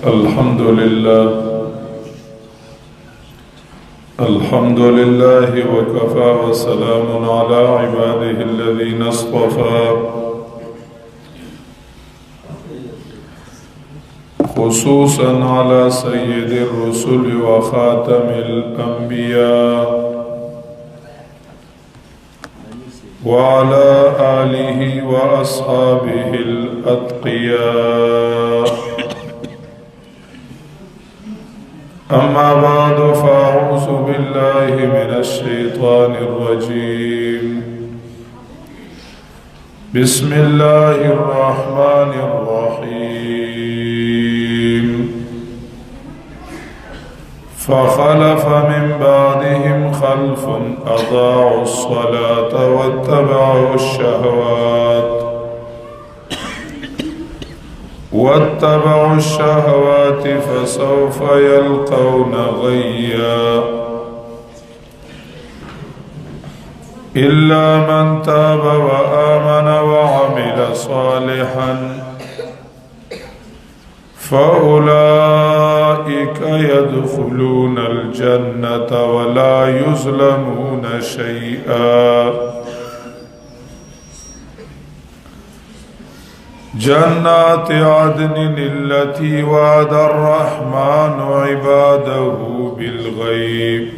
الحمد لله وكفى وسلام على عباده الذين اصطفى خصوصا على سيد الرسل وخاتم الأنبياء وعلى آله وأصحابه الأتقياء. أما بعد فأعوذ بالله من الشيطان الرجيم. بسم الله الرحمن الرحيم. فخلف من بعدهم خلف أضاعوا الصلاة واتبعوا الشهوات فسوف يلقون غيا إلا من تاب وآمن وعمل صالحا فأولئك يدخلون الجنة ولا يظلمون شيئا. جنات عدن التي وعد الرحمن عباده بالغيب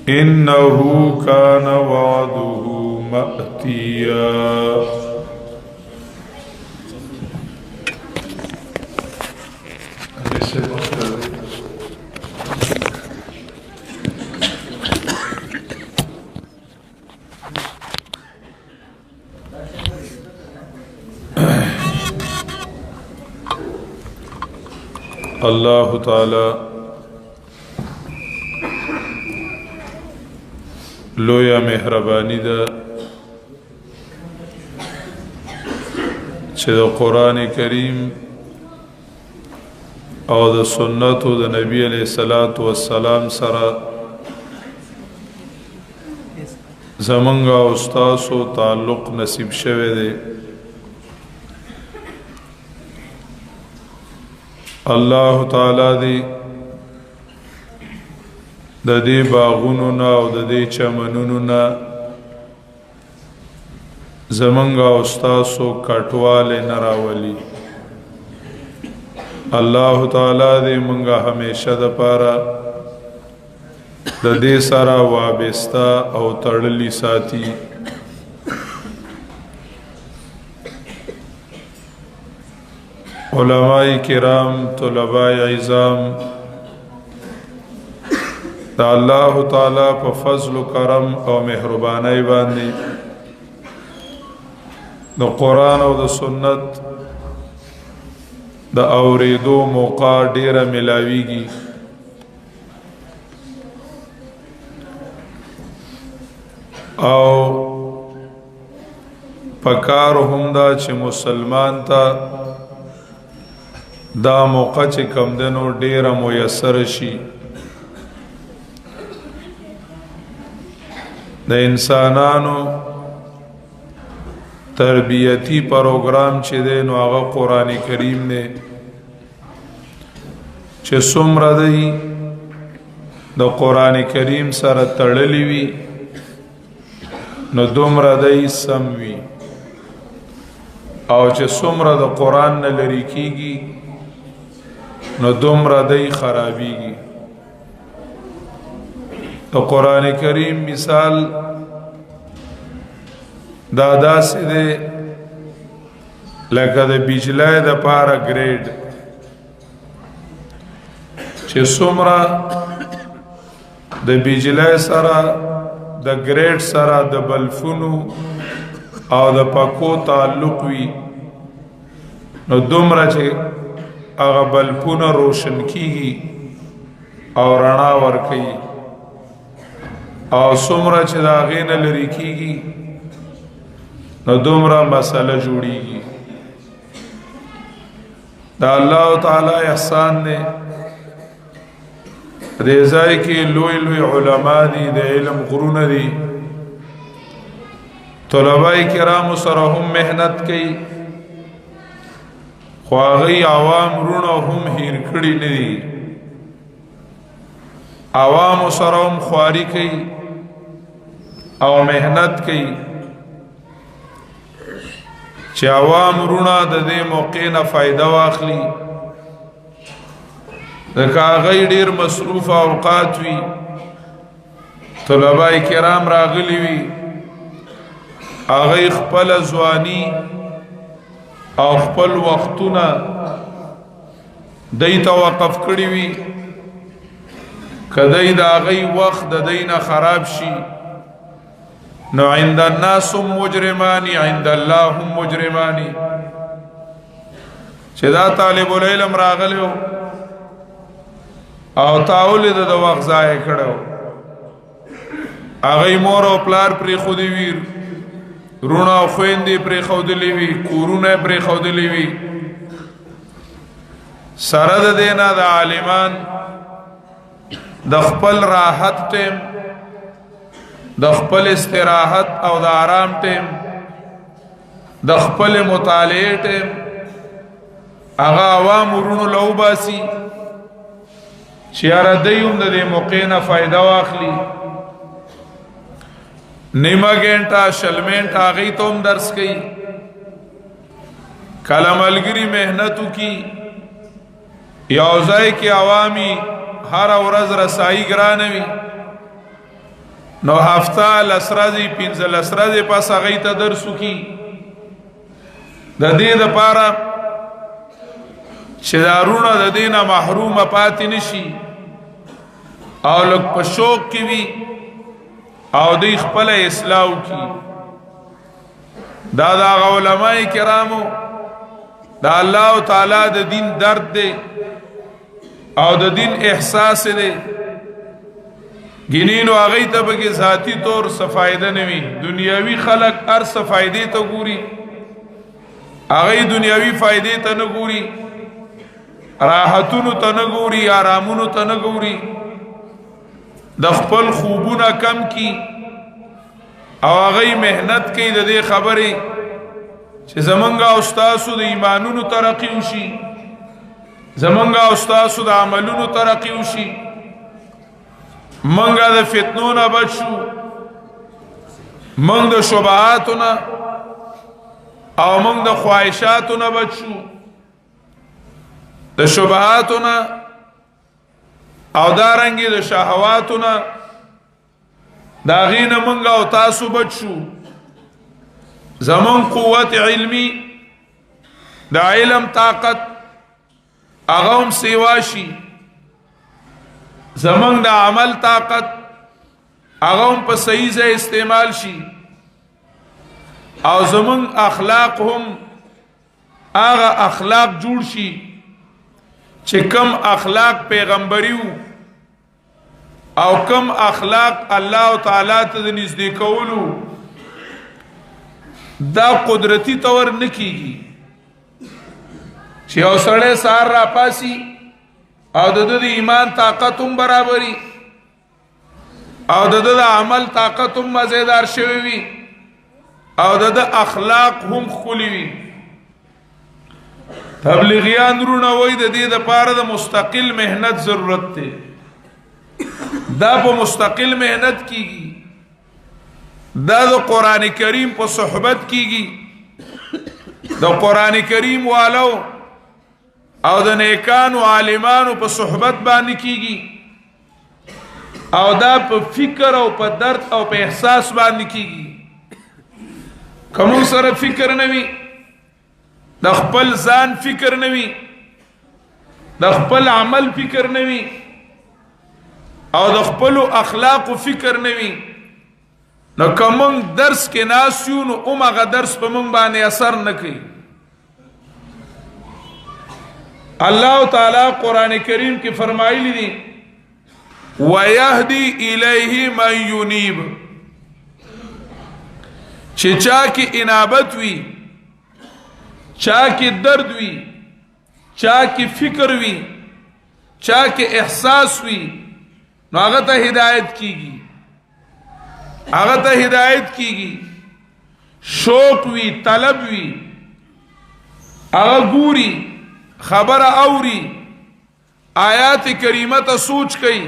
إنه كان وعده مأتيا. الله تعالی لویا مهربانی ده چې د قرآن کریم او د سنت د نبی علیہ الصلوۃ والسلام سره زمونږ او استاسو تعلق نصیب شوه دی. الله تعالی دی د دې باغونو نه او د دې چمنونو نه زمونږ او استاسو کټواله نه راولي. الله تعالی دی مونږه همیشه د پاره د دې سره وابسته او تړلی ساتي. علماء کرام، طلباء عظام، دا الله تعالی په فضل و کرم او مهرباني باندې د قرآن او د سنت د اوریدو موقع ډیره ملاویږي. او پکار هم دا چې مسلمان ته دا موقع چې کم دنو ډیره میسر شي. د انسانانو تربیتی پروګرام چې دی نو هغه قرآن کریم دی چې څومره دی د قرآن کریم سره تړلی وي نو دومره دی سم وي، او چې څومره د قرآن نه لرې کیږي نو دومره دی خرابیږي. تو قرآن کریم مثال دا داسې دی لکه د بجلی د پاره ګریډ چې څومره د بجلی سره د ګریډ سره د بلفونو او د پکو تعلق وي نو دومره چې هغه بلفونه روشن کیږي او رڼا ورکوي، او څومره چې د هغې نه لرې کیږي نو دومره مسله جوړیږي. دا الله تعالی احسان دی. دې ځای کې لوی لوی علما دي، د علم غرونه دي، طلباء کرام سره هم محنت کوي، خو هغه عوام رونه هم هیر کړي نه دي عوام سره هم خواري کوي او مهنت کوي چې عوام رونه د دې موقع نه فائدہ واخلي ځکه هغه ډیر مصروف اوقات وي طلباء کرام راغلي وي هغه خپل ځواني او خپل وختونه دای ته وقف کړی وي کدی دا غي وخت د دینه خراب شي نو عند الناس مجرمان عند الله هم مجرمان چې دا طالب العلم راغلو او تاول د وخت ضایع کړو هغه مور او پلار پری خودي ویر رونه او خويندې پری خودلې وی کورونه پری خودلې وی سره د دینا د عالمان د خپل راحت ټیم د خپل استراحت او د آرام ټیم د خپل مطالعه ټیم هغه عوام ورونو لو باسي چې را دیوم د دې موقع نه فائدہ واخلي نیمه ګنټه شلمنټه هغه ته درس کوي کلملګری مهنتو کی یوځای کی عوامي هر ورځ رسائی ګرانوي نو هفته لسرازي پنځه لسرازي پس هغه ته درس کی د دې لپاره چې دارونه د دینه محروم پاتې نشي او لږ په شوق کې وي او د خپل اصلاح کی دا علماء کرامو دا الله تعالی د دین درد دی او د دین احساس دی گینینو هغه ته به ذاتی طور صفایده نوي دنیاوی خلق هر صفایده ته ګوري هغه دنیاوی فائدې ته نه ګوري راحتونو ته نه ګوري آرامونو ته نه ګوري د خپل خوبونه کم کی او هغه مهنت کوي د دې خبرې چې زمونږه استادو د ایمانونو ترقی وشي زمونږه استادو د عملونو ترقی وشي مونږه د فتنو نه بچو مونږ د شبهاتو نه او مونږ د خواهشاتو نه بچو د شبهاتو نه او دارنګي د شهواتو نه دا غینه مونږ او تاسو بچو زمون قوت علمی د علم طاقت اغم سیواشي زمون د عمل طاقت اغم په صحیح ځای استعمال شي او زمون اخلاق هم اغه اخلاق جوړ شي چې کم اخلاق پیغمبریو او کم اخلاق الله تعالی ته نږدې کولو دا قدرتی تور نکیږي چې اوسړې سار را پاسي او د ایمان طاقت هم برابرۍ او د عمل طاقت هم مزیدار شوی وي او د اخلاق هم خولي وي تبلیغیان رونه وای د دې لپاره د مستقل مهنت ضرورت دی دا په مستقل مهنت کیږي دا د قران کریم په صحبت کیږي د قران کریم والو او د نیکانو عالمانو په صحبت باندې کیږي او دا په فکر او په درد او په احساس باندې کیږي کوم سره فکر نوي د خپل ځان فکر نوي د خپل عمل فکر نوي او د خپل اخلاق فکر نوي نو کوم درس کې ناسیو نو اومغه درس په مونږ باندې اثر نه کوي الله تعالی قران کریم کې فرمایلی دي ويهدي الیه من ينيب چې چا کې انابت وي چا کې درد وي چا کې فکر وي چا کې احساس وي نو هغه ته هدایت کیږي هغه ته هدایت کیږي شوق وي طلب وي هغه ګوري خبر اوري آیات کریمه ته سوچ کئ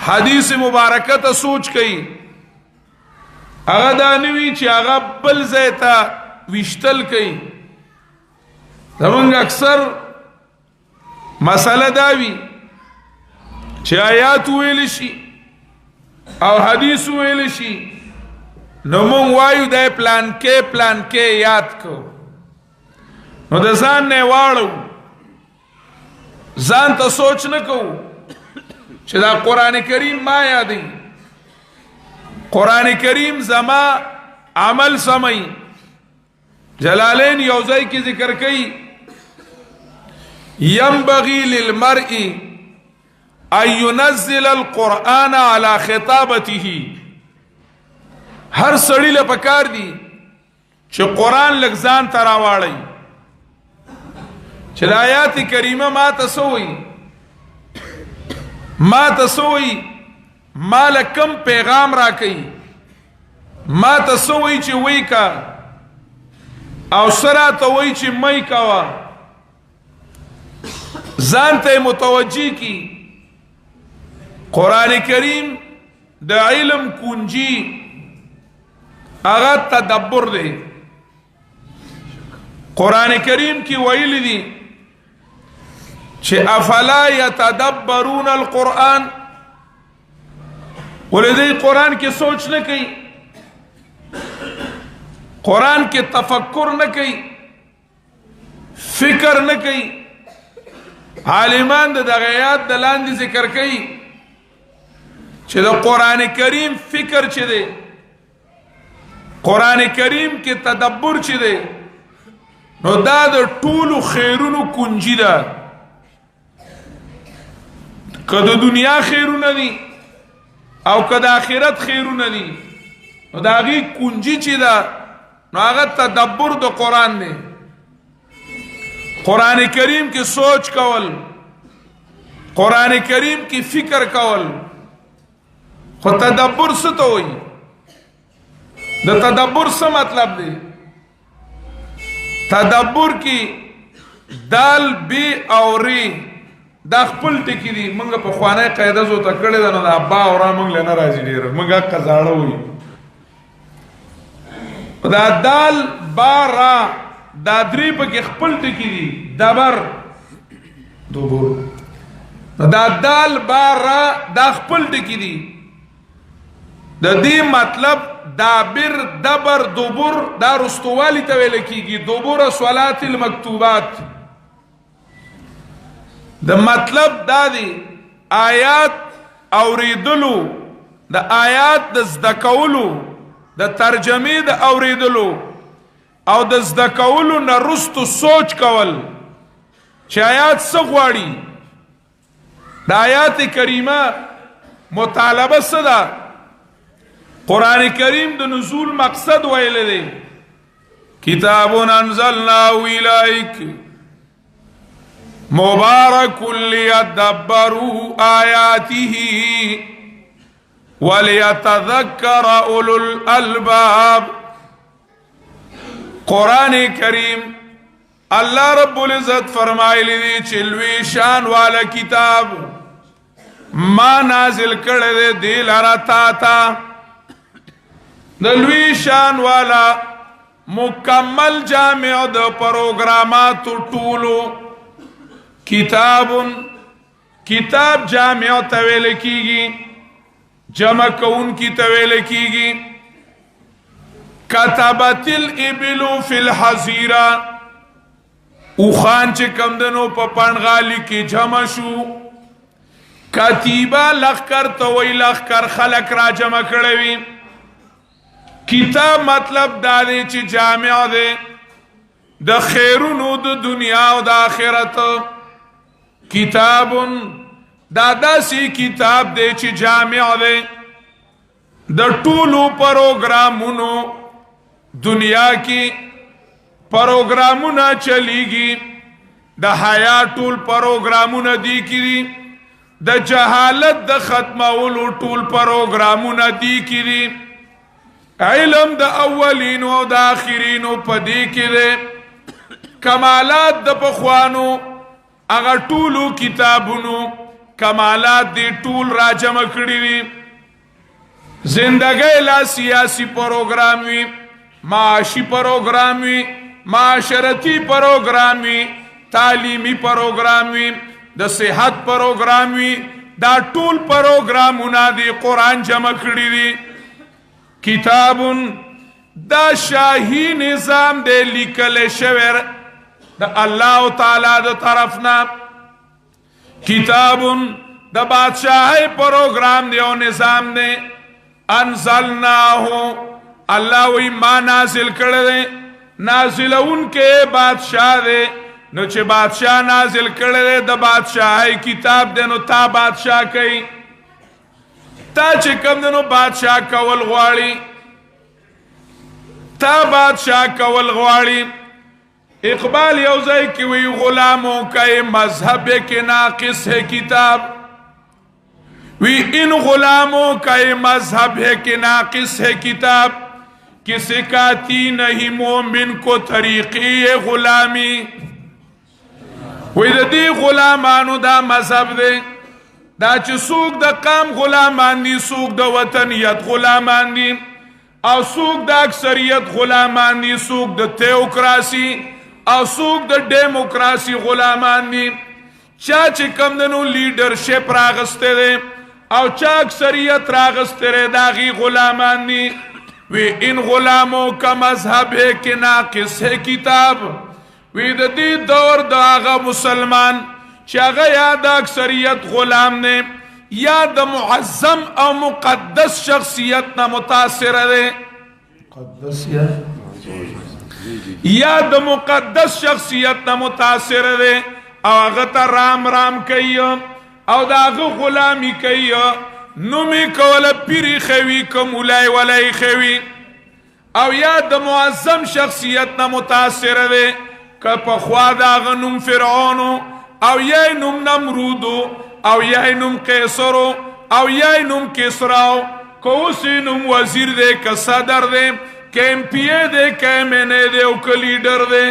حدیث مبارکه ته سوچ کئ هغه دا نوی چې هغه بل ځای ته وشتل کئ زمونږ اکثر مسله دا وي چې آیات ویل شي او حدیث ویل شي نو مونږ وایو دا پلان کې یاد کو نو د ځان نه واړو ځان ته سوچ نه کوو چې دا قرآن کریم ما یادی قرآن کریم زما عمل سمئی جلالین یوزائی کی ذکر کئی ينبغي للمرء ان ينزل القرآن على خطابته هر سړی له پکار دی چې قرآن لګزان تراواړی چې آیات کریمه ما تسوي ما لکم پیغام را کئی ما تسوي چې وی کا او سره ته وی چې مې کوا ځان ته متوجی کی قرآن کریم د علم کنجی هغه تدبر دی قرآن کریم کی ویل دی چې افلا یتدبرون القرآن ولدی قرآن کی سوچ نه کوي قرآن کی تفکر نه کوي فکر نه کوي عالمان د دغیات د لاندې ذکر کوي چې د قرآن کریم فکر چه دی قرآن کریم کې تدبر چه دی نو دا د ټولو خیرونو کنجی ده که د دنیا خیرونه دي او که د آخرت خیرونه دي نو دا غي کنجی چه ده نو هغه تدبر د قرآن دی قرآن کریم کی سوچ کول قرآن کریم کی فکر کول خو تدبر څه ته وایي د تدبر څه مطلب دی تدبر کی دال بی او ری دا خپل ټکی دي موږ په خوانه قاعده زو ته کړی دا نه ابا او را موږ لنه راځي ډیر موږ قزاړه وي دا دال بارا دا درې په خپل ټکی دي دبر دوبر دا دال بارا دا خپل ټکی دي د دې مطلب دابر دبر دوبر دا رستوالی ته ویل کیږي دوبر صلات المکتوبات د مطلب دا دی آیات اوریدلو د آیات د زدکولو د ترجمه د اوریدلو او د زدکولو نه رستو سوچ کول چې آیات څه غواړي د آیات کریمه مطالبه څه ده قرآن کریم د نزول مقصد ویل دی کتاب انزلناه الیک مبارک لیدبروا آیاته ولیتذکر اولو الالباب قرآن کریم اللہ رب العزت فرمائلی دی چلوی شان والا کتاب ما نازل کرده دی لرا تا دلوی شان والا مکمل جامع د پروگرامات ټولو کتاب جامع تویل کیگی جمع کون کی تویل کیگی کتبت الابلو فی الحزیرہ اوخان چه کمدنو پا پنغالی کی جمع شو کتیبہ لخکر توی لخکر خلق را جمع کروی کتاب مطلب دادے چی جامع دے د خیرونو د دنیا او د آخرت کتاب دادا سی کتاب دے چی جامع دے د ټولو پروگرامونو دنیا کی پروگرامونه چلیگی د حیا ټول پروگرامونه دی کی د جهالت د ختمولو ټول پروگرامونه دی کی علم د اولین او د آخرین په دی کی کمالات د پخوانو هغه ټولو کتابونو کمالات دی ټول را جمع کړي وي زندګۍ لا سیاسي پروګرام وي معاشي پروګرام وي معاشرتي پروګرام وي تعلیمي پروګرام وي د صحت پروګرام وي دا ټول پروګرامونه دی قرآن جمع کړي دي کتابون دا شاهي نظام دی لیکل شوی د الله تعالی د طرفنا کتابون د بادشاہی پروگرام دی او نظام دی انزلناہو اللہ وی ما نازل کردے نازلون کے بادشاہ دے نو چه بادشاہ نازل کردے د بادشاہی کتاب دے نو تا بادشاہ کئی تا چه کم دے نو بادشاہ کول غواړي تا بادشاہ کول غواړي اقبال یوزائی کی وی غلاموں کا مذہب کے ناقص ہے کتاب وی ان غلاموں کا مذہب ہے کہ ناقص ہے کتاب کہ سکھاتی نہیں مومن کو طریقی غلامی وی دا دی غلامانو دا مذہب دے دا چی سوک دا قام غلامان دی سوک دا وطنیت غلامان دی او سوک دا اکثریت غلامان دی سوک دا تیوکراسی او سوک دا ڈیموکراسی غلامان دی چا کم دنو لیڈرشپ راغستے دے او چا اکثریت راغستے رے داغی غلامان دی وی ان غلاموں کا مذہب ہے کہ ناقص ہے کتاب وی دا دی دور دا آغا مسلمان چاگا یا دا اکثریت غلام نے یا دا معظم او مقدس شخصیت نا متاثر دے مقدس یا دا مقدس شخصیت نا متاثر دے او آغا تا رام رام کئی او دا آغا غلامی کئی نومی کولا پیری خوی کم اولائی ولائی خوی او یا دا معظم شخصیت نا متاثر دے که پخوا دا آغا نم فرعونو او یای نم نمرودو او یای نم قیصرو او یای نم کسراو که اسی نم وزیر دے که صدر دے که امپیے دے که امنے دے او که لیڈر دے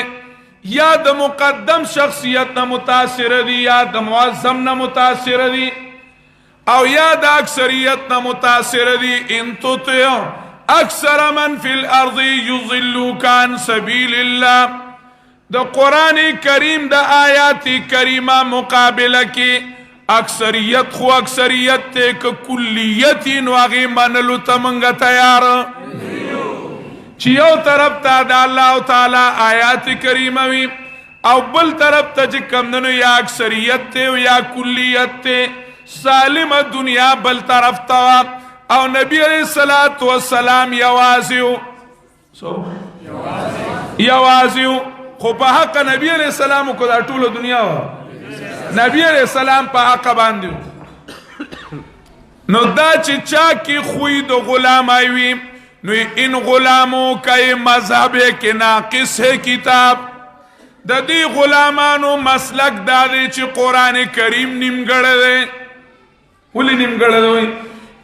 یا دا مقدم شخصیت نا متاثر دی یا دا معظم نا متاثر دی او یا دا اکثریت نا متاثر دی ان تطیع اکثر من فی الارض یضلوک عن سبیل اللہ دا قرآن کریم دا آیات کریمہ مقابلہ کی اکثریت خو اکثریت تے کہ کلیتی نواغی منلو تمنگا تیار چیو طرف تا دا اللہ تعالی آیات کریمہ وی او بل طرف تا جکم دنو یا اکثریت تے یا کلیت تے سالم دنیا بل طرف تا او نبی علیہ السلام یوازیو یوازیو خو په حق نبی علیہ السلام کو دا ټول دنیا وا نبی علیہ السلام په حق باندې نو دا چې چا کی خوی دو غلام ایوی نو ان غلاموں کا مذہب کے ناقص ہے کتاب دا دی غلامانو مسلک دا دی چې قرآن کریم نیمگڑ دے ولی نیمگڑ دے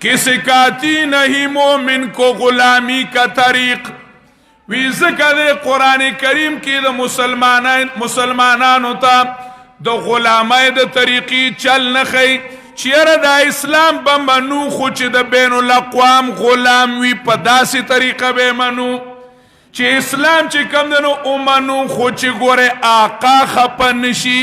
کہ سکھاتی نہیں مومن کو غلامی کا طریق وی ذکر دے قرآن کریم کی دا مسلمانانو تا دا غلامی دا طریقی چل نخی چیر دا اسلام با منو خوچ دا بین الاقوام غلام وی پا دا سی طریقہ بے منو چی اسلام چی کم دنو او منو خوچ گورے آقا خپنشی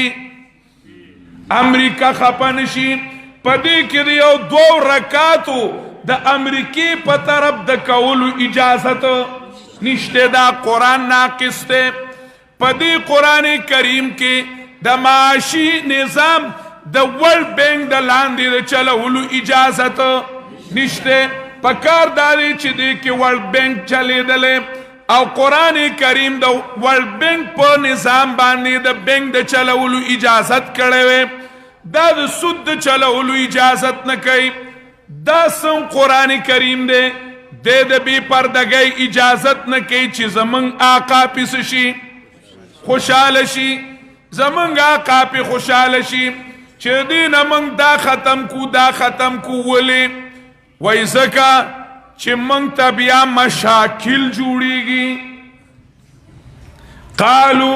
امریکہ خپنشی پا دی که دیو دو رکاتو دا امریکی پا طرف دا کولو اجازت نشتے دا قرآن ناقص تے پدی قرآن کریم کے دا معاشی نظام دا ورلڈ بینک دا لاندی دا چلولو اجازت نشتے پکار داری چی دے کہ ورلڈ بینک چلے دلے او قرآن کریم دا ورلڈ بینک پا نظام باندی دا بینک دا چلولو اجازت کرے وے دا دا سود دا چلولو اجازت نکئی دا سن قرآن کریم دے دے دے بی پردگئی اجازت نکی چی زمنگ آقا پیس شی خوشحال شی زمنگ آقا پی خوشحال شی چی دین منگ دا ختم کو ولی وی زکا چی منگ تبیا مشاکل جوڑی گی قالو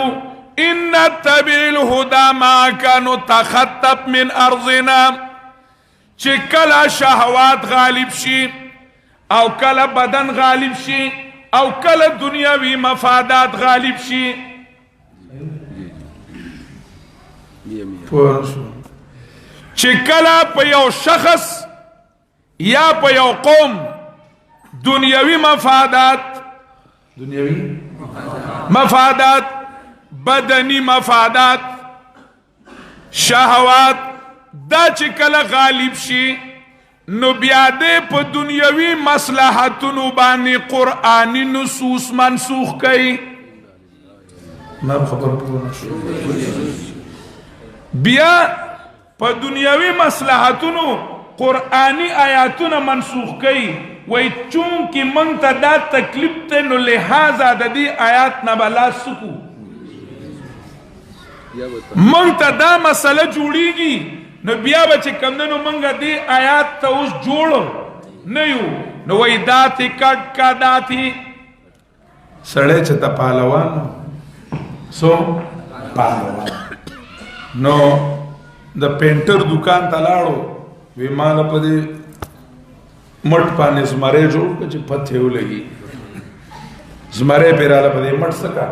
ان نتبع الهدى معك نتخطف من ارضنا چې کله شهوات غالب شي او کله بدن غالب شي او کله دنیاوی مفادات غالب شي چې کله په یو شخص یا په یو قوم دنیاوی مفادات بدنی مفادات شهوات دا چې کله غالب شي نو بیا دې په دنیاوی مصلحتونو باندې قرآنی نصوص منسوخ کوي بیا په دنیاوی مصلحتونو قرآنی آیاتونه منسوخ کوي وای چونکه مونږ ته دا تکلیف ته نو لہذا د دې آیات نه بلا سکو مونږ ته دا مسله جوړیږي نو بیا به چې کمدنو مونږ دې آیات ته اوس جوړ نه یو نو وای داتې کټ کا داتې سړی چې ته پهلوان نو د پینټر دکان ته لاړو وی مالا پا دی مٹ پانے زمارے جوڑ که چه پتھے ہو لگی زمارے پیرالا پا دی مٹ سکا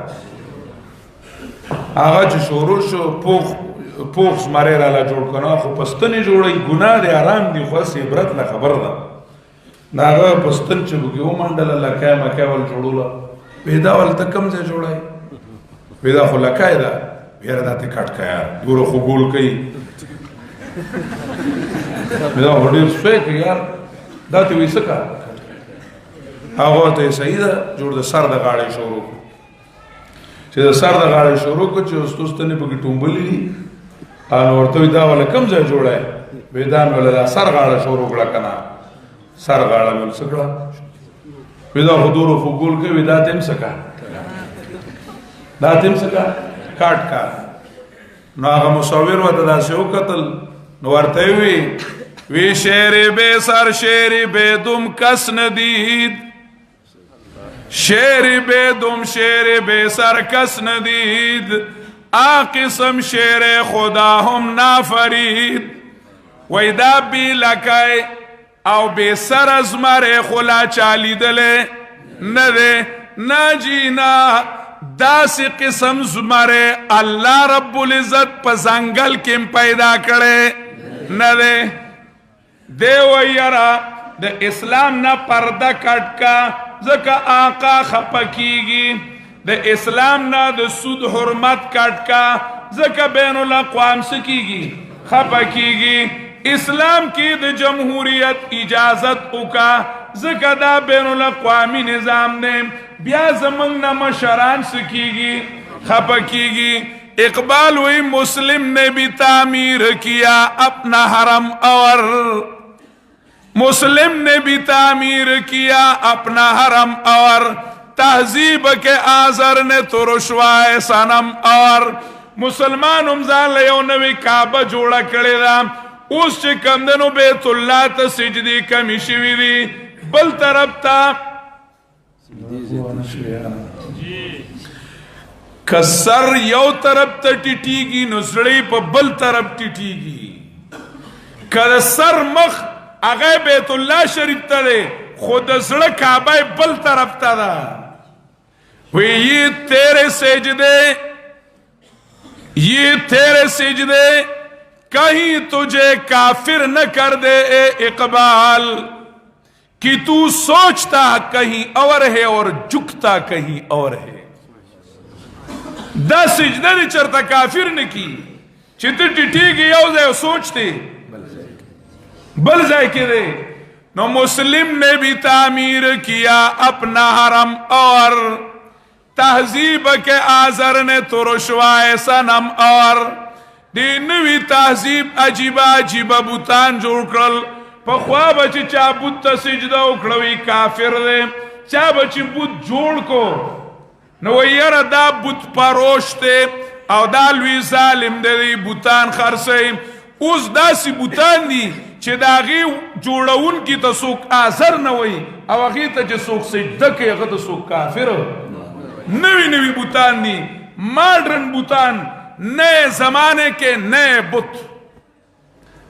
آغا چه شورو شو پوخ زمارے رالا جوڑ کنا خو پستنی جوڑی گناہ دی آرام دی خواست عبرت لا خبر دا ناغا پستن چه بگی او مندل لکای مکای وال جوڑولا ویدا والتا کم سے جوڑای ویدا خو لکای دا ویرا دا تی کٹ کیا دورو خو گول کئی دا هډیر سوی که یار دا ته وی سکا هغه ته صحیح ده جوړ د سر د غاړې شروع چې د سر د غاړې شروع کو چې استوستنې پکې ټومبلې دي ان ورته دا ولا کم ځای جوړای وېدان ولا دا سر غاړه شروع کړه کنه سر غاړه مل سکړه وېدا حضور خو ګول کې وېدا تم سکا کاټ کا نو هغه مصور وته دا شو قتل نو ورته وی شیر بے سر شیر بے دم کس ندید شیر بے دم شیر بے سر کس ندید آقسم شیر خدا هم نافرید ویدا بی لکای او بے سر از مر خلا چالی دلے ندے ناجینا داس قسم زمرے اللہ رب العزت پا زنگل کم پیدا کرے ندے دے ویرا دے اسلام نا پردہ کٹ کا زکا آقا خپکیگی دے اسلام نا دے سود حرمت کٹ کا زکا بین الاقوام سکیگی خپکیگی اسلام کی دے جمہوریت اجازت اکا زکا دا بین الاقوامی نظام دے بیا زمنگ نا مشران سکیگی خپکیگی اقبال ہوئی مسلم نے بھی تعمیر کیا اپنا حرم اور مسلم نے بھی تعمیر کیا اپنا حرم اور تہذیب کے آزر نے تو رشوائے صنم اور مسلمان امزان لیو نوی کعبہ جوڑا کڑی دا اس چی کمدنو بیت اللہ تا سجدی کمی شوی دی بل طرف تا کسر یو طرف تا ٹیٹیگی نسڑی پا بل طرف ٹیٹیگی کد سر مخ اگے بیت اللہ شریف تا دے خود زڑ کعبہ بل طرف تا دا یہ تیرے سجدے کہیں تجھے کافر نہ کر دے اے اقبال کہ تو سوچتا کہیں اور ہے اور جھکتا کہیں اور ہے دا سجدہ دی چرتا کافر نے کی چھتے ٹھیک یو دے سوچتے بل جائے کے دے نو مسلم نے بھی تعمیر کیا اپنا حرم اور تہذیب کے آزر نے تو رشوائے صنم اور دینوی تہذیب عجیبہ عجیبہ بوتان جوڑ کرل پخوا بچی چا بوت تا سجدہ اکڑوی کافر دے چا بچی بوت جوڑ کو نو یر دا بوت پروش تے او دا لوی ظالم دے دی بوتان خرسے اوز دا سی بوتان دی چه دا غی جوڑاون کی تا سوک آزر نوی او غی تا چه سوک سجدہ کے غی تا سوک کافر نوی نوی بوتان دی ماڈرن بوتان نئے زمانے کے نئے بت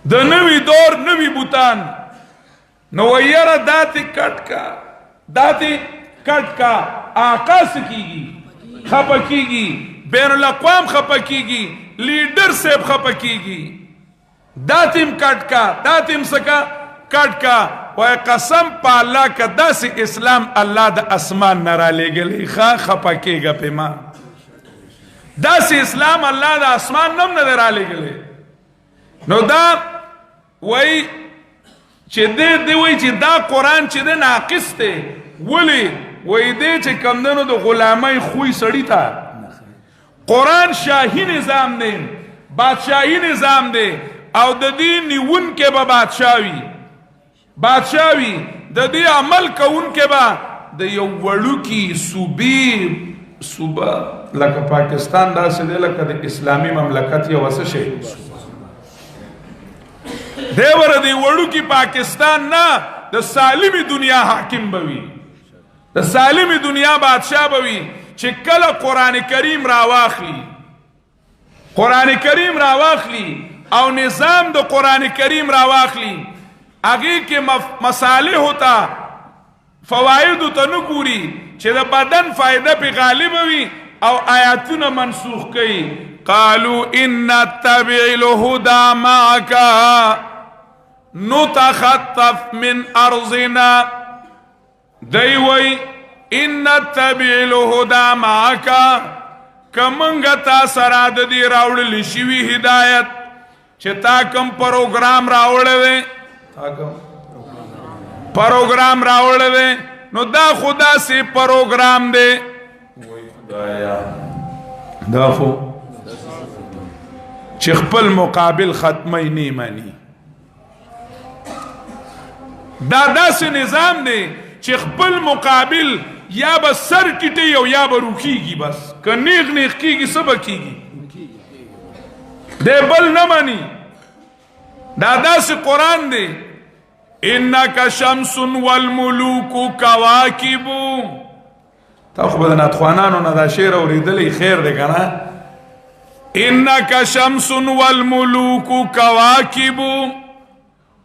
د نوی دور نوی بوتان نو یرا داتی کٹ کا آقا سکیگی خپا کیگی بین الاقوام خپا کیگی لیڈر سیب خپا کیگی داتیم کٹ کا داتیم سکا کٹ کا وی قسم پا اللہ کا دا سی اسلام اللہ دا اسمان نرا لے گلی خپا کیگا پی ما دا سی اسلام اللہ دا اسمان نم نرا لے گلی نو دا وی چی دے وی چی دا قرآن چی دے ناقص تے ولی وی دے چی کمدنو دا غلامی خوی سڑی تا قرآن شاہی نظام دے بادشاہی نظام دے او دا دی نیون کے با بادشاہی دا دی عمل کا ان کے با دا یو وڑو کی صوبہ لکا پاکستان دا سے دے لکا دا اسلامی مملکت یا واسه شے دیور دی وڑو کی پاکستان نا دا سالمی دنیا حاکم بوی دا سالمی دنیا بادشاہ بوی چکل قرآن کریم راواخلی او نظام دا قرآن کریم راواخلی اگی کے مسالح ہوتا فوائد تا نگوری چھ دا بدن فائدہ پی غالب ہوئی او آیاتنا منسوخ کئی قالو ان نتبع الہدا معکا نتخطف من ارضنا دیوئی ان نتبع الہدا معکا کمنگتا سراد دی راوڑ لشوی ہدایت چھ تا کم پروگرام راوڑ دے نو دا خدا سے پروگرام دے دا خو چخپل مقابل ختمی نیمانی دا سے نظام دے چخپل مقابل یا با سر کٹے یا با روکی گی بس کہ نیغ کی گی سبا کی گی دے بل نمانی دا سے قرآن دے انکا شمس والملوک کواکب تا خوب دنات خوانانو نا شیر و ریدلی خیر دے کنا انکا شمس والملوک کواکب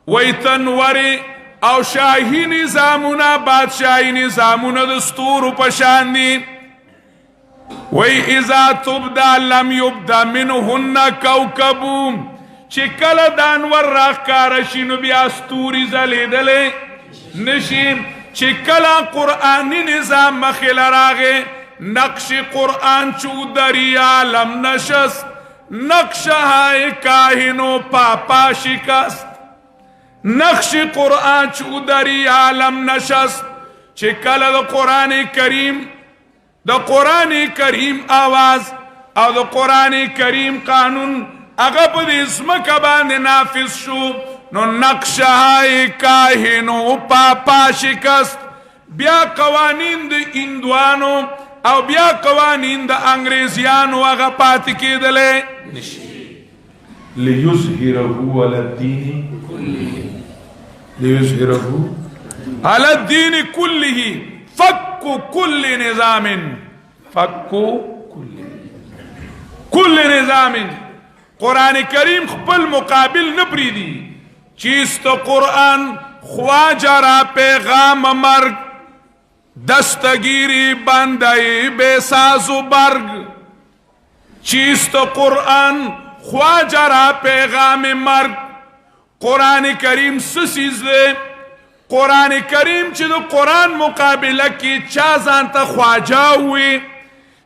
ویتنوری او شاہی نظامونا بادشاہی نظامونا دستور پشان دی وی اذا تبدا لم یبدا منہن کوکبو چکل دانور راک کارشی نو بیا ستوری زلی دلے نشیم چکل قرآنی نظام مخیل راگے نقش قرآن چو دری عالم نشست نقش ہائے کاہنو پاپا شکست نقش قرآن چو دری عالم نشست چکل دا قرآن کریم آواز او دا قرآن کریم قانون اگر پا دی اسم کباند نافذ شو نو نقش ہائی کاہنو پاپا شکست بیا قوانین دا اندوانو او بیا قوانین دا انگریزیانو اگر پاتی کی دلے لیظہرہو علی الدین علی الدین کلہی فکو کل نظام قرآن کریم خپل مقابل نپری دی چیست قرآن خواجہ را پیغام مرگ دستگیری بندائی بے ساز و برگ چیست قرآن خواجہ را پیغام مرگ قرآن کریم سسیز دے قرآن کریم چی دو قرآن مقابلہ کی چازانتا خواجہ ہوئی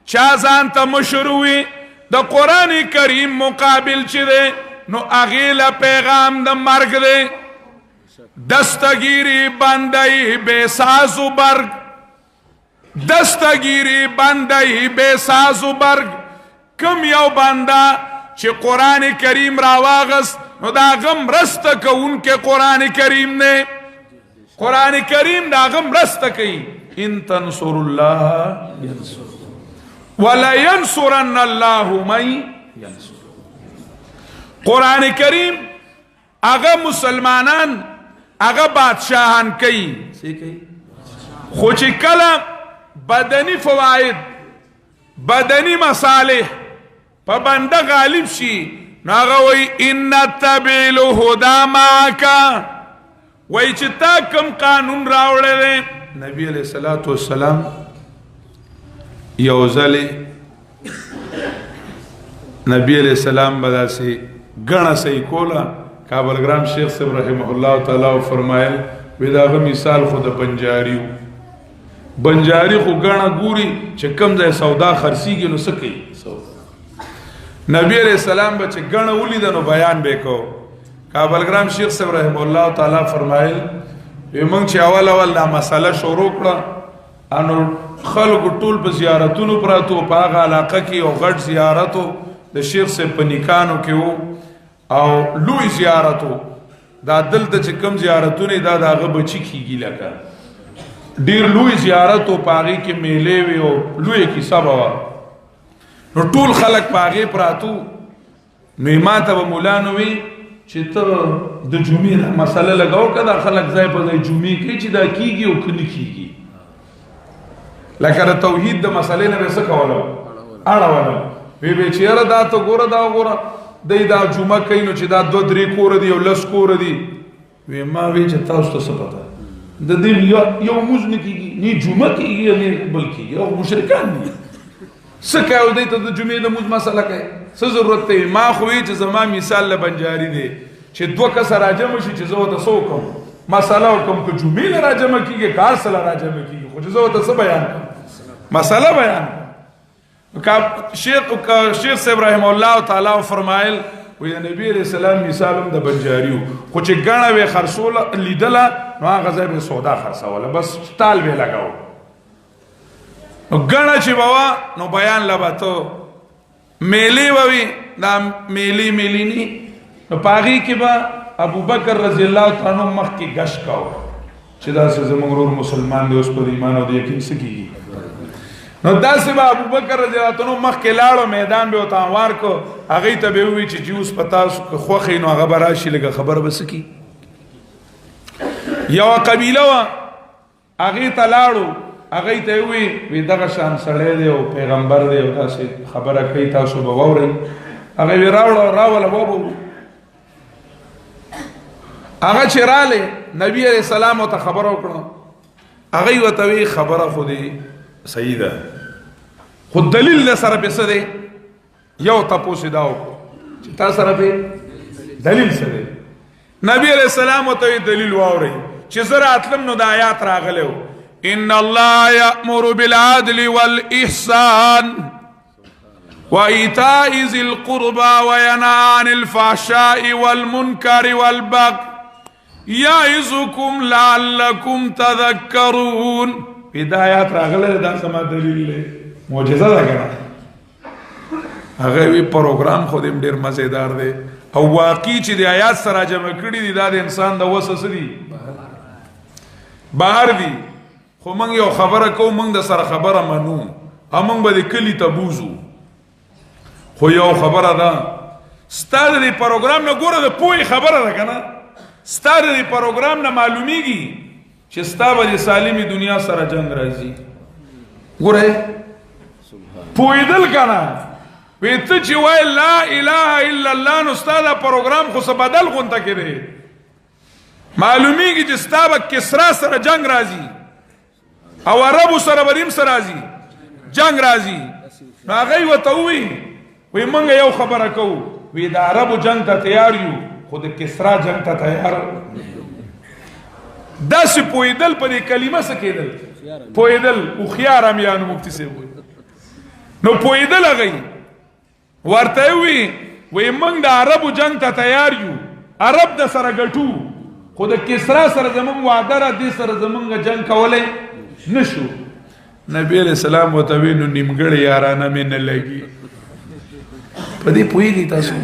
چازانتا مشر ہوئی دا قرآن کریم مقابل چی دے نو اغیل پیغام دا مرگ دے دستگیری بندائی بے ساز و برگ دستگیری بندائی بے ساز و برگ کم یو بندہ چی قرآن کریم راواغست نو دا غم رست که ان کے قرآن کریم نے قرآن کریم دا غم رست کئی ان تنصر اللہ وَلَيَنْصُرَنَّ اللَّهُ مَنْ يَنْصُرُ قرآن کریم اگا مسلمانان اگا بادشاہان کئی خوچی کلا بدنی فوائد بدنی مصالح په بنده غالب شي نو هغه وایي ان نتبع الهدى معک وایي چې تا کوم قانون راوړی نبی علیہ الصلوۃ والسلام یو ځلې نبی علیہ السلام بداسي غنا صحیح کولا کابلګرام شیخ صاحب رحمه الله تعالی فرمایل وداغه مثال خود بنجاریو بنجاری خو غنا ګوري چې کم ځای سودا خرسيږي نو سکی نبی علیہ السلام به چې غنا ولید نو بیان وکاو کابلګرام شیخ صاحب رحمه الله تعالی فرمایل موږ چې اول دا مسله شروع کړه انو خلکو ټول په زیارتونو پراتو په هغه علاقه کې او غټ زیارتو د شیخ صاحب په نکانو کې وو او لوی زیارتو دا دلته چې کم زیارتونه دا دغه بچی کیږي لکه ډیر لوی زیارتو پاغي کې میلې وي او لوی کې سبا نو ټول خلک پاغي پراتو نو ماته مولانا وی چې ته د جمعې مسله لګاو کدا خلک ځای په ځای جمعې کې چې دا کیږي او کني کیږي لکه توحید د مسلې نه وسه کولو اړه وی به چیرې دا ته ګوره دا ګوره دا جمعه کوي نو چې دا 2-3 کور دي او 10 کور دي وی ما وی چې تاسو ته څه پته د دې یو موږ نه کیږي نه جمعه کیږي نه بلکې یو مشرکان دي سکه او دې ته د جمعې د موږ مسله کوي څه ضرورت دی ما خو چې زما مثال له بنجاری دی چې 2 کس راجم شي چې زه ته سو کوم مسله کوم که جمعې له راجم کیږي کار سره راجم کیږي خو زه ته څه بیان مسله بیان شیخ صاحب رحمه الله تعالی فرمایل وی نبی علیہ السلام مثالم د بنجاریو خو چې غاڼه وی خرصول لیدله نو هغه ځای به سودا خرڅوله بس تال به لگاو نو غاڼه چې بوا نو بیان لباتو میلی وی دا میلی نی نو پاغي کې با ابو بکر رضی الله تعالی عنہ مخ کې غش کاو چې دا زموږ مسلمان دی اوس په ایمان او د یقین سکی نو داسې به ابو بکر رضی الله عنه مخ کې لاړو میدان به وتاوار کو هغه ته به وی چې جوس پتا خو خینو هغه براشي لګه خبر بس کی یو قبیله وا هغه ته لاړو هغه ته وی دغه شان سړی دی او پیغمبر دی او تاسو خبره کوي تاسو به ووري هغه وی راوله وبو هغه چراله نبی علیہ السلام ته خبر وکړه هغه وته وی خبره خو دی صحیح ده خود دلیل له سره په څه دی یو تاسو داو چې تاسو سره په دلیل سره نبی علیہ السلام ته دلیل واوري چې زرا اتلم نو د آیات راغلو ان الله یأمر بالعدل والإحسان وإيتاء ذي القربى وينهى عن الفحشاء والمنكر والبغي يعظكم لعلكم تذكرون هدایت راغله دا سما دلیل له معجزه ده کنه هغه وی پروګرام خو دې ډیر مزیدار دی او واقعي چې د آیات سره جمع کړي دي دا د انسان د وسوسه دي بهر دي خو موږ یو خبره کوو موږ د سره خبره منو موږ به د کلی ته بوزو خو یو خبره ده ستاره د پروګرام نه ګوره د پوهې خبره ده کنه ستاره د پروګرام نه معلومیږي چې ستابه د سالمي دنیا سره جنگ راځي ګوره پویدل کنه ویته چې وای لا اله الا الله نو ستاده پروګرام خو څه بدل غونته کړي معلومیږي چې ستابه کسرا سره جنگ راځي او عربو سره بریم سره راځي جنگ راځي نو هغه وته وی مونږ یو خبره کوو وی د عربو جنگ ته تیار یو خو د کسرا جنگ ته تیار داسې پویدل په دې کلمه څه کېدل پویدل او خيار امیانو مفتی سي نو پویدل هغه ورته وی موږ د عربو جنگ ته تیار یو عرب د سره ګټو خو د کسرا سره زموږ وعده را دي سره زموږ جنگ کولای نشو نبی علیہ السلام وتوینو نیمګړی یارانه مې نه لګي په دې پویږي تاسو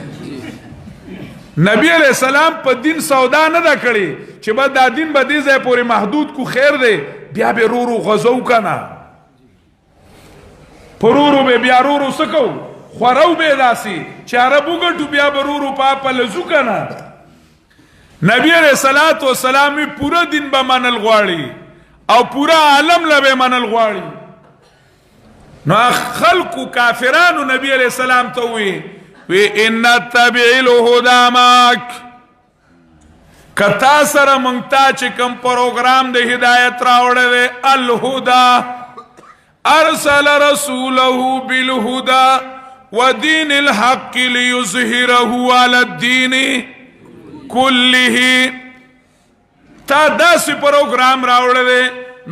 نبی علیہ السلام په دین سودا نه دا کړی چې بعد دا دین به دې ځای پورې محدود کو خیر دی بیا به رورو غزو کنه پرورو به بیا رورو سکو خورو به داسي چې عربو ګټو بیا به رورو په لزو کنه نبی علیہ الصلوۃ والسلام پورا دین به منل غواړي او پورا عالم له به منل غواړي نو خلقو کافرانو نبی علیہ السلام ته وی ان تبع الهدى معك کتا سره مونږ ته چې کوم پروګرام د هدایت راوړی دی الهدى ارسل رسوله بالهدى ودين الحق ليظهره على الدين كله تا داسې پروګرام راوړی دی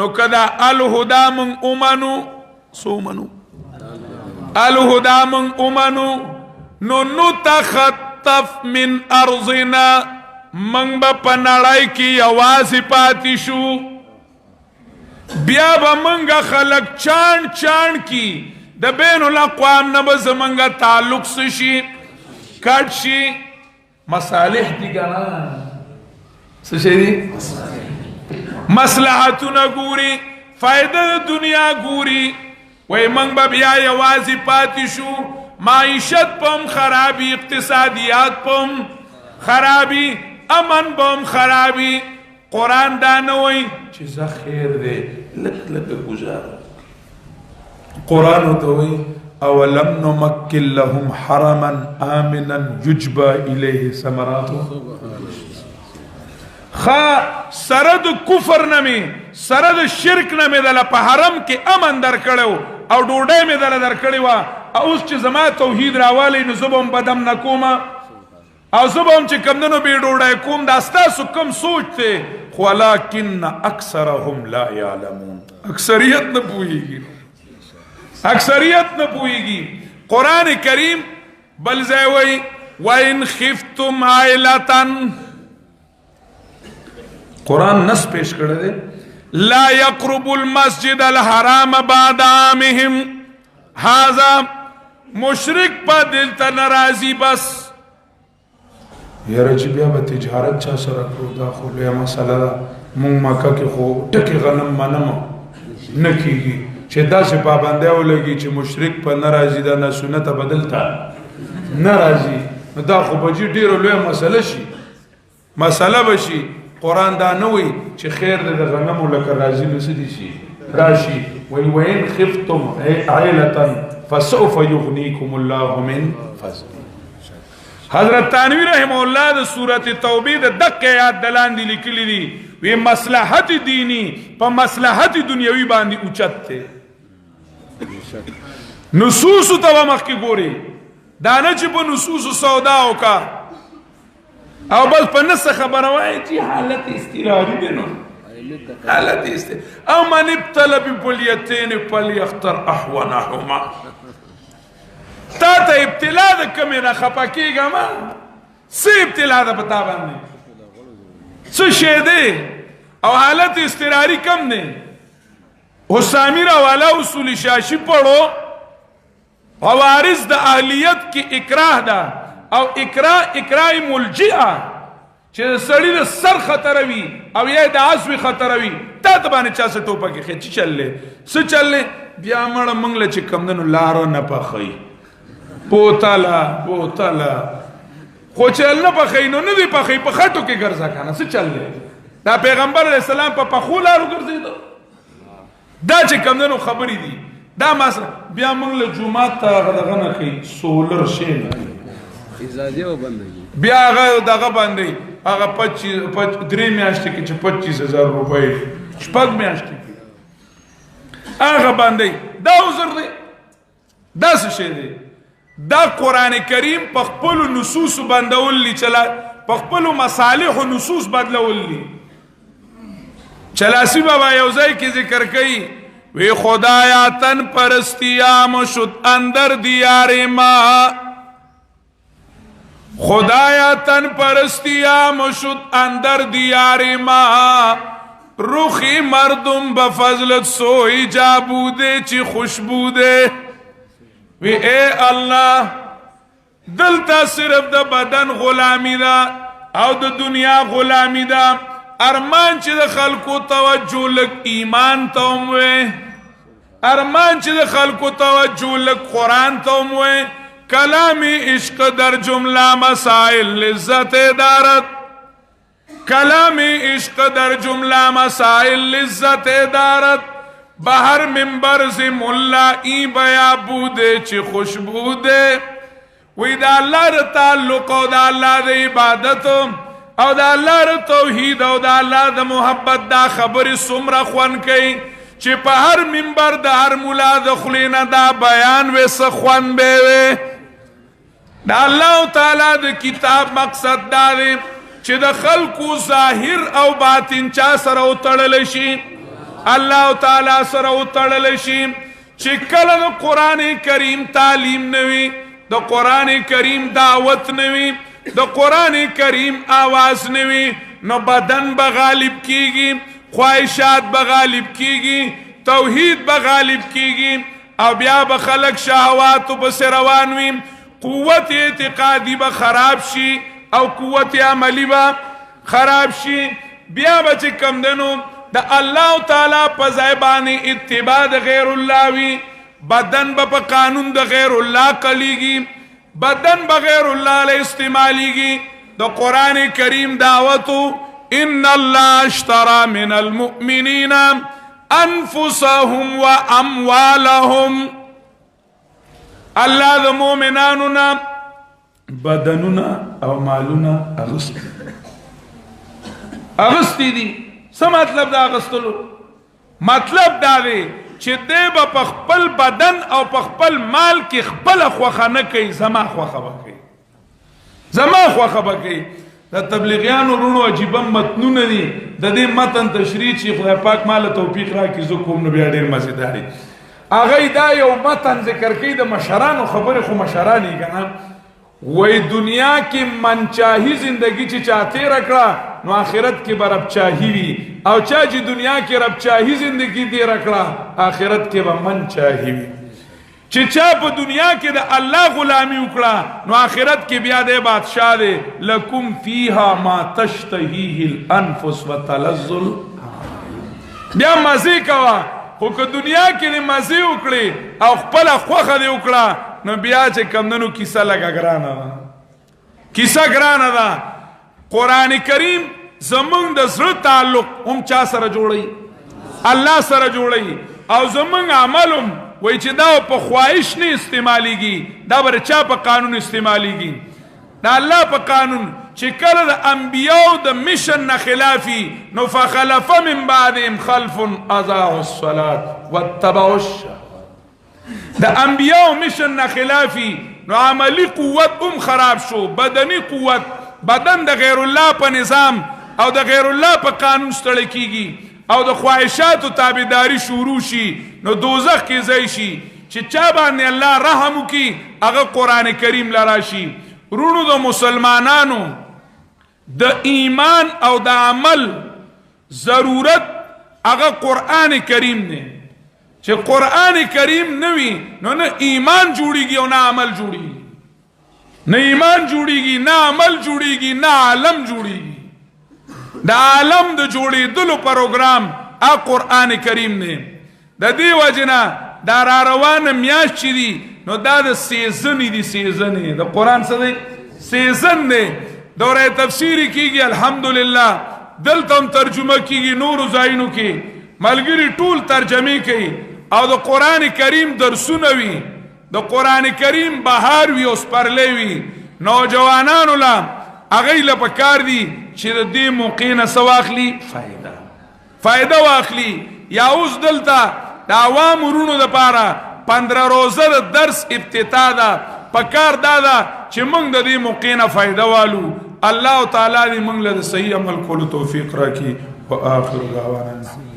نو کدا الهدى مونږ اومنو سومنو الهدى من امنو نو نتخطف من ارضنا من با پنړای کی یوازې پاتې شو بیا به منګه خلق چان چان کی د بین الاقوام نه به زمنګه تعلق شي کټ شي مصالح دي ګنا څه شي دي مصلحتونه ګوري فائدہ د دنیا ګوري وی منگ با بیا یوازی پاتی شو معیشت پم خرابی اقتصادیات پم خرابی امن پم خرابی قرآن دانوی چیزا خیر دے لک لک گزار قرآن توی اولم نمکن لهم حرما آمنا یجبا الیه ثمراتو سرد کفر نمی سرد شرک نمی دل پا حرم کی امن در کڑو او ډوډۍ مې دله درکړې وه او اوس چې زما توحید راوالی نو زه به هم بدم نه کومه او زه به هم چې کمدنو بې ډوډۍ کوم دا ستاسو کم سوچ دی خو ولکن اکثرهم لا یعلمون اکثریت نه پوهېږي اکثریت نه پوهېږي قرآن کریم بل ځای وایي وَإِنْ خِفْتُمْ عَائِلَةً قرآن نس پیش کړی دی لا يقرب المسجد الحرام بعد عامهم هذا مشرک په دل ته ناراضي بس یاره چې بیا به تجارت چا سره کړو دا خو لویه مسله ده مونږ مکه کې خو ټکې غنم منم نه کېږي چې داسې پابندی ولګي چې مشرک په نه راځي دا نه سنته به دلته نه راځي نو دا خو به جي ډېره لویه مسله شي مسله به شي قرآن دا نوی چې خیر د غنمو لکه راځي نو څه دي شي راشي وَإِنْ خِفْتُمْ عَائِلَةً فَسَوْفَ يُغْنِيكُمُ اللَّهُ مِنْ فَضْلِهِ حضرت تانوی رحمه الله د سورت توبې د دقه آیات د لاندې لیکلي دي وی مصلحت دینی په مصلحت دنیوي باندې اوچت دی نصوصو ته مخکې ګوري دا نه چې په نصوصو سودا وکا او بل په نسه خبره وایي چې حالت استراري دی نو حالت استراري او من ابتلى ببليتين فليختر احونهما تا ته ابتلا د کمې نه خفه کېږه ما څه ابتلا ده په تا باندې څه شی دی او حالت استراري کم دی حسامی راوالا اصول شاشی پڑھو عوارض د اهلیت کی اکراه ده او اکراه ملجئه چې سړی د سر خطر وي او یا د عصوي خطر وي تا ته باندې چا څه ټوپکې خېچي چللی څه چللی بیا مړه موږ له چې کمدنو لاره نه پخوي بوتله خو چې نه پخوي نو نه دی پخوي په خټو کې ګرځه که نه څه چللی دا پیغمبر علیه السلام په پخو لارو ګرځېده دا چې کمدنو خبرې دي دا مثلا بیا موږ له جومات ته هغه دغه نه کوي سولر شی نه کوي بیا هغه دغه باندې هغه 3 میاشتې کې چې 25,000 روپۍ 6 میاشتې کې هغه باندې دا عذر دی دا څه شی دی دا قرآن کریم په خپلو نصوصو بندولی په خپلو مصالحو نصوص بدلولی چلاسی بابا یو ځای کې ذکر کوي وی خدایا تن پرستیام شد اندر دیار ما خدایا تن پرستیام شد اندر دیار ما روخی مردم بفضلت سوئی جا بوده چی خوش بوده وی اے اللہ دلتا صرف دا بدن غلامی دا او دا دنیا غلامی دا ارمان چی دا خلقو توجہ لک ایمان توموے ارمان چی دا خلقو توجہ لک قرآن توموے کلامی عشق در جملہ مسائل لذت دارت کلامی عشق در جملہ مسائل لذت دارت بہر منبر سے ملا ای بیا بودے چی خوشبو دے وی دا اللہ دا تعلق او دا اللہ دا عبادت او دا اللہ دا توحید او دا اللہ دا محبت دا خبر سمرا خوان کئی چی پا ہر منبر دا ہر ملا دخلینا دا بیان وی سخوان بے وی دا اللہ تعالی دا کتاب مقصد دا دے چی دا خلقو ظاہر او باطن چا سر او تڑلشی اللہ تعالی سر او تڑلشی چی کل دا قرآن کریم تعلیم نوی دا قرآن کریم دعوت نوی دا قرآن کریم آواز نوی نو بدن بغالب کیگی خواہشات بغالب کیگی توحید بغالب کیگی او بیا بخلق شہواتو بس روانوی قوت اعتقادی بخراب شی او قوت عملی با خراب شی بیا بچے کم دنو دا اللہ تعالی پزائبانی اتباع دا غیر اللہ وی بدن با قانون دا غیر اللہ کلیگی بدن بغیر اللہ علیہ استعمالیگی دا قرآن کریم دعوتو ان اللہ اشترى من المؤمنین انفسهم و اموالهم اللہ دا مومنانونا بدنونا او مالونا اغسطی دی سا مطلب دا اغسطلو مطلب دا دے چی دے با پخپل بدن او پخپل مال کی خپل خوخا نکی زما خوخا بکی زما خوخا بکی دا تبلیغیانو رونو عجیبا متنون دی دا دی متن تشریح چی خدای پاک مال توفیق را کی زکوم نبی دیر مزیداری آغای دا یو متن ذکر کی دا مشرانو خبر خو مشرانی کنا وی دنیا کی منچاہی زندگی چی چاہتے رکھا نو آخرت کی با رب چاہی وی او چاہ جی دنیا کی رب چاہی زندگی دے رکھا آخرت کی با من چاہی وی چی چاہ پا دنیا کی دا اللہ غلامی اکڑا نو آخرت کی بیا دے بادشاہ دے لکم فیہا ما تشتہیہ الانفس و تلزل بیا مزی کوا خو که دنیا کی دے مزی اکڑے او خپل خوخ دے اکڑا نو بیا چه کمدنو کیسا لگا گرانا دا کیسا گرانا دا قرآن کریم زمان دا زر تعلق ام چا سر جوڑی اللہ سر جوڑی او زمان عملم وی چه دا پا خواہش نہیں استعمالی گی دا بر چا پا قانون استعمالی گی دا اللہ پا قانون چه کل دا انبیاء دا مشن نخلافی نو فخلف من بعدهم خلف اضاعوا الصلاة واتبعوا الشهوات دا انبیاء مشن نخلافی نو عملی قوت خراب شو بدنی قوت بدن دا غیر اللہ پا نظام او دا غیر اللہ پا قانون ستڑکی گی او دا خواہشات و تابداری شروع شی نو دوزخ کی زیشی چی چابانی اللہ رحمو کی اگا قرآن کریم لراشی رونو دا مسلمانانو دا ایمان او دا عمل ضرورت اگا قرآن کریم نے چه قرآن کریم نوی نو نا ایمان جوڑی گی و نا عمل جوڑی گی نا ایمان جوڑی گی نا عمل جوڑی گی نا عالم جوڑی گی دا عالم دا جوڑی دلو پروگرام آ قرآن کریم نے دا دی وجنا دا راروان میاش چی دی نو دا سیزنی دی سیزنی دا قرآن سا دی سیزن دی دورہ تفسیری کی گی الحمدللہ دلتم ترجمہ کی گی نور زائنو کی ملگری طول ترجمه کی او دا قرآن کریم درسونوی دا قرآن کریم بہار وی اس پرلے وی نوجوانانو لا اغیل پکار دی چی دا دی موقعین سواخلی فائدہ واخلی یا اس دلتا دا عوام رونو دا پارا 15 روزہ دا درس ابتدا دا پکار دادا چی منگ دا دی موقعین فائدہ والو اللہ تعالی دی منگ لد صحیح عمل کولو توفیق راکی و آخر دعوانا